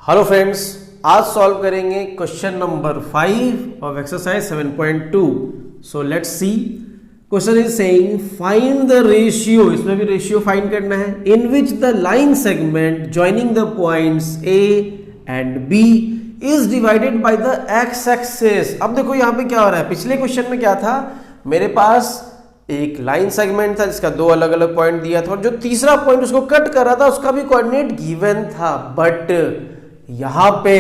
Hello friends, आज solve करेंगे question number 5 of exercise 7.2। So let's see. Question is saying find the ratio, इसमें भी ratio find करना है, in which the line segment joining the points A and B is divided by the x axis. अब देखो यहाँ पे क्या हो रहा है, पिछले क्वेश्चन में क्या था, मेरे पास एक लाइन सेगमेंट था जिसका दो अलग अलग पॉइंट दिया था और जो तीसरा पॉइंट उसको कट कर रहा था उसका भी कोऑर्डिनेट गिवन था, बट यहां पे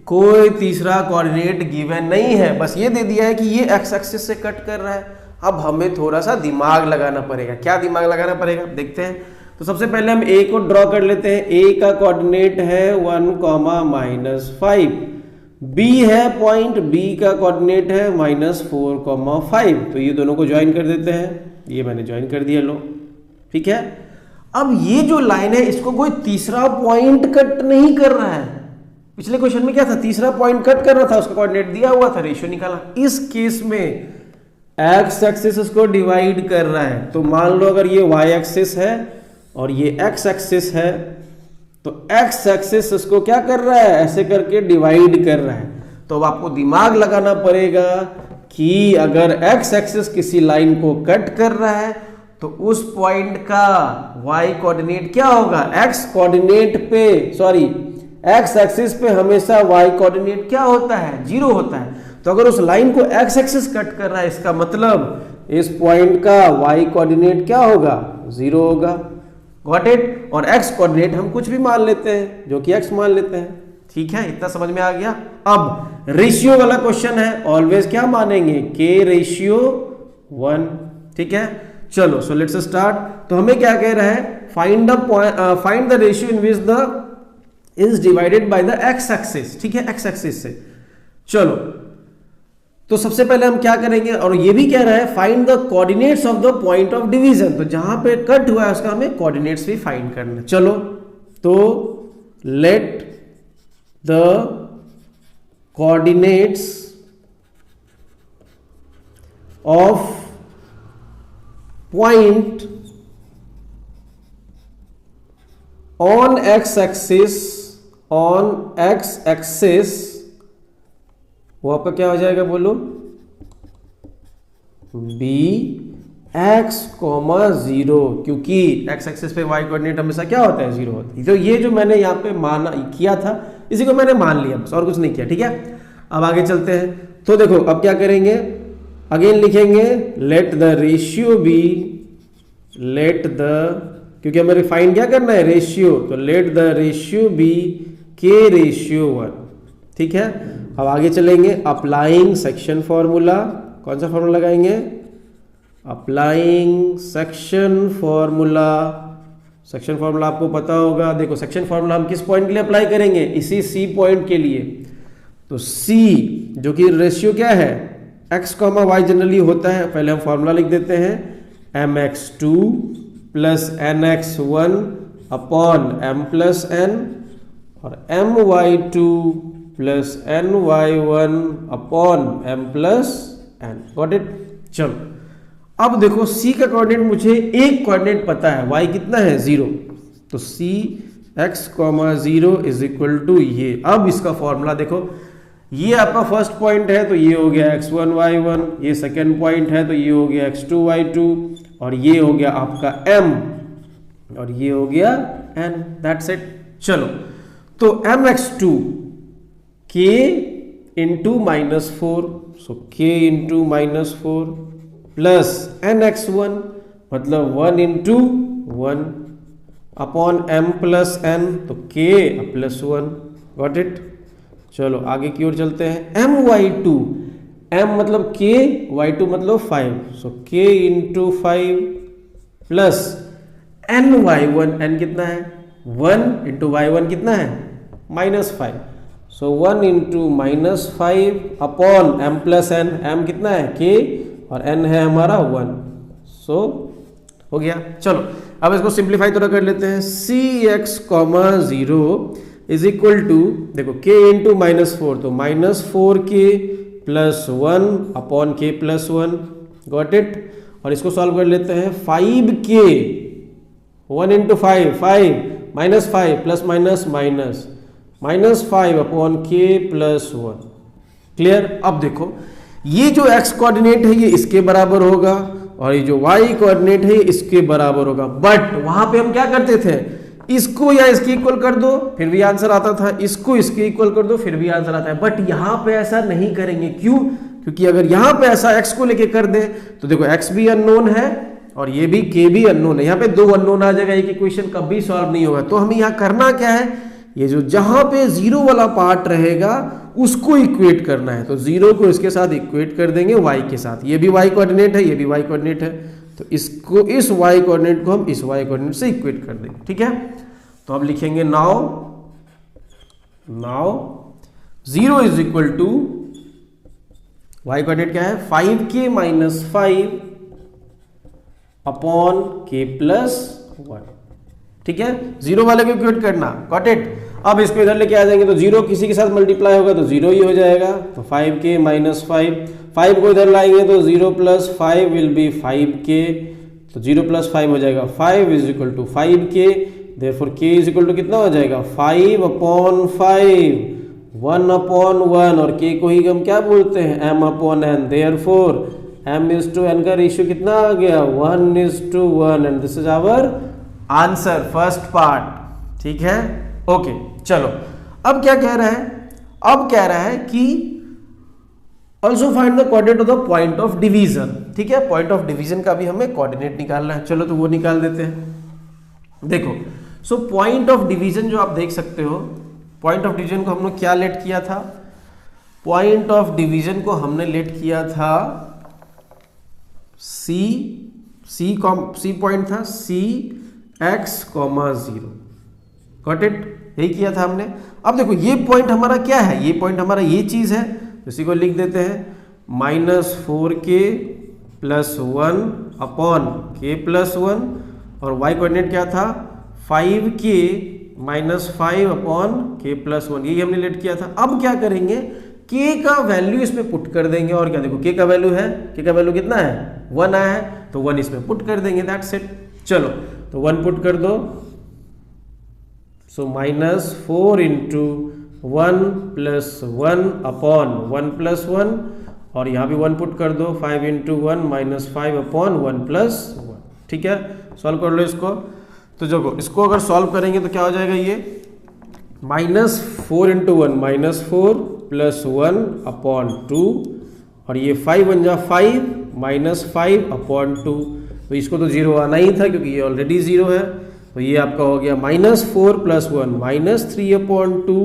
कोई तीसरा कोऑर्डिनेट गिवन नहीं है, बस ये दे दिया है कि ये एक्स एक्सिस से कट कर रहा है। अब हमें थोड़ा सा दिमाग लगाना पड़ेगा। क्या दिमाग लगाना पड़ेगा देखते हैं। तो सबसे पहले हम ए को ड्रॉ कर लेते हैं। ए का कोऑर्डिनेट है 1,-5, बी है पॉइंट, बी का कोऑर्डिनेट है -4,5। तो ये दोनों को ज्वाइन कर देते हैं, ये मैंने ज्वाइन कर दिया, लो ठीक है। अब ये जो लाइन है इसको कोई तीसरा पॉइंट कट नहीं कर रहा है। पिछले क्वेश्चन में क्या था, तीसरा पॉइंट कट कर रहा था, उसका कोऑर्डिनेट दिया हुआ था, रेशियो निकाला। इस केस में एक्स एक्सिस इसको डिवाइड कर रहा है। तो मान लो अगर ये वाई एक्सिस है और ये एक्स एक्सिस है, तो एक्स एक्सिस इसको क्या कर रहा है, ऐसे करके डिवाइड कर रहा है। तो अब आपको दिमाग लगाना पड़ेगा कि अगर एक्स एक्सिस किसी लाइन को कट कर रहा है तो उस पॉइंट का y कोऑर्डिनेट क्या होगा, x कोऑर्डिनेट पे, सॉरी x एक्सिस पे हमेशा y कोऑर्डिनेट क्या होता है, 0 होता है। तो अगर उस लाइन को x एक्सिस कट कर रहा है, इसका मतलब इस पॉइंट का y कोऑर्डिनेट क्या होगा, 0 होगा। Got it. और x कोऑर्डिनेट हम कुछ भी मान लेते हैं, जो कि x मान लेते हैं, ठीक है। इतना समझ में आ गया। अब रेशियो वाला क्वेश्चन है, ऑलवेज क्या मानेंगे, k रेशियो 1, ठीक है। चलो सो लेट्स स्टार्ट। तो हमें क्या कह रहा है, find the ratio in which the is divided by the x axis, ठीक है, एक्स एक्सिस से। चलो तो सबसे पहले हम क्या करेंगे, और ये भी कह रहा है find the coordinates of the point of division. तो जहां पे कट हुआ है उसका हमें कोऑर्डिनेट्स भी फाइंड करना है। चलो तो let the coordinates of point on x axis वो आपका क्या हो जाएगा, बोलो, b x, 0, क्योंकि x एक्सिस पे y कोऑर्डिनेट हमेशा क्या होता है, 0 होता है। तो ये जो मैंने यहाँ पे माना किया था, इसी को मैंने मान लिया, बस और कुछ नहीं किया, ठीक है। अब आगे चलते हैं। तो देखो अब क्या करेंगे, अगेन लिखेंगे let the ratio be, let the, क्योंकि हमें फाइंड क्या करना है, रेशियो, तो let the ratio be k ratio 1, ठीक है। अब आगे चलेंगे, अप्लाइंग सेक्शन फॉर्मूला। कौन सा फॉर्मूला लगाएंगे, applying section formula. Section formula आपको पता होगा। देखो सेक्शन फॉर्मूला हम किस पॉइंट के लिए अप्लाई करेंगे, इसी सी पॉइंट के लिए। तो सी जो कि रेशियो क्या है, x, y जनरली होता है, पहले हम फॉर्मूला लिख देते हैं, mx2 plus nx1 upon m plus n और my2 plus ny1 upon m plus n। Got it. चलो अब देखो c का कोऑर्डिनेट, मुझे एक कोऑर्डिनेट पता है, y कितना है, 0। तो c x, 0 is equal to ये। अब इसका फॉर्मूला देखो, ये आपका फर्स्ट पॉइंट है तो ये हो गया x1 y1, ये सेकेंड पॉइंट है तो ये हो गया x2 y2, और ये हो गया आपका m और ये हो गया n, दैट्स इट। चलो तो mx2 k इंटू -4, सो k इंटू -4 प्लस nx1 मतलब 1 into 1 upon m plus n, तो k प्लस 1। Got it. चलो आगे की ओर चलते हैं। my2, m मतलब k, y2 मतलब 5, सो k into 5 plus ny1, n कितना है, 1 इंटू y1 कितना है, -5, सो 1 into -5 upon m plus n, m कितना है, k, और n है हमारा 1, सो हो गया। चलो अब इसको सिंप्लीफाई थोड़ा कर लेते हैं। cx, 0 इज इक्वल टू, देखो k इंटू -4, तो -4k plus 1 upon k plus 1। Got it. और इसको सॉल्व कर लेते हैं। 5k, 1 into 5, 5 -5 plus minus minus, -5 upon k plus 1। Clear? अब देखो ये जो x कोऑर्डिनेट है ये इसके बराबर होगा और ये जो y कोऑर्डिनेट है इसके बराबर होगा, बट वहां पे हम क्या करते थे, इसको या इसके इक्वल कर दो फिर भी आंसर आता था, इसको इसके इक्वल कर दो फिर भी आंसर आता है। बट यहां पे ऐसा नहीं करेंगे। क्यों? क्योंकि अगर यहां पे ऐसा x को लेके कर दे तो देखो x भी अननोन है और ये भी k भी अननोन है, यहाँ पे दो अननोन आ जाएगा, एक इक्वेशन कभी सॉल्व नहीं होगा। तो हमें यहाँ करना क्या है, ये जो जहां पे जीरो वाला पार्ट रहेगा उसको इक्वेट करना है। तो जीरो को इसके साथ इक्वेट कर देंगे y के साथ, ये भी y कोऑर्डिनेट है, ये भी y कोऑर्डिनेट है, तो इसको इस y कोऑर्डिनेट को हम इस y कोऑर्डिनेट से इक्वेट कर देंगे। ठीक है, तो अब लिखेंगे now 0 is equal to y coordinate क्या है 5k minus 5 upon k plus 1। ठीक है, जीरो वाले को इक्वेट करना, गॉट इट। अब इसको इधर लेके आ जाएंगे तो जीरो किसी के साथ मल्टीप्लाई होगा तो जीरो ही हो जाएगा, तो 5k माइनस 5 को इधर लाएंगे तो 0 प्लस 5 विल बी 5k, तो 0 प्लस 5 हो जाएगा 5 is equal to 5k, therefore k is equal to कितना हो जाएगा 5 अपॉन 5, 1 अपॉन 1, और k को ही हम क्या बोलते हैं m upon n, therefore m is to n का रेशियो कितना आ गया 1:1, and this is our answer first part. ठीक है, ओके चलो अब क्या कह रहा है, अब कह रहा है कि also find the coordinate of the point of division. ठीक है, पॉइंट ऑफ डिवीजन का भी हमें कोऑर्डिनेट निकालना है, चलो तो वो निकाल देते हैं। देखो सो पॉइंट ऑफ डिवीजन जो आप देख सकते हो, पॉइंट ऑफ डिवीजन को हमने क्या लेट किया था, पॉइंट ऑफ डिवीजन को हमने लेट किया था सी पॉइंट था x, 0, गॉट इट, यही किया था हमने। अब देखो ये पॉइंट हमारा क्या है, ये पॉइंट हमारा ये चीज है, इसी को लिख देते हैं -4k plus 1 upon k plus 1, और y कोऑर्डिनेट क्या था 5k minus 5 upon k plus 1, यही हमने लेट किया था। अब क्या करेंगे, k का वैल्यू इसमें पुट कर देंगे, और क्या देखो k का वैल्यू है, k का वैल्यू कितना है 1 आया है, तो 1 इसमें पुट कर देंगे, दैट्स इट। चलो तो 1 पुट कर दो, सो -4 इंटू 1 प्लस 1 अपॉन 1 प्लस 1, और यहाँ भी 1 पुट कर दो, 5 इंटू 1 -5 अपॉन 1 प्लस 1। ठीक है, सॉल्व कर लो इसको। तो देखो इसको अगर सॉल्व करेंगे तो क्या हो जाएगा, ये -4 इंटू 1 -4 प्लस 1 अपॉन 2, और ये 5 बन जा 5 -5 अपॉन 2, तो इसको तो 0 आना ही था क्योंकि ये ऑलरेडी 0 है, तो ये आपका हो गया -4 प्लस 1 -3 अपॉन 2,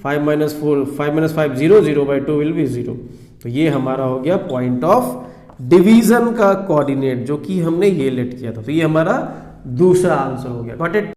5 - 4 5 - 5 0, 0/2 विल बी 0। तो ये हमारा हो गया पॉइंट ऑफ डिवीजन का कोऑर्डिनेट, जो कि हमने ये लेट किया था, तो ये हमारा दूसरा आंसर हो गया, गॉट इट।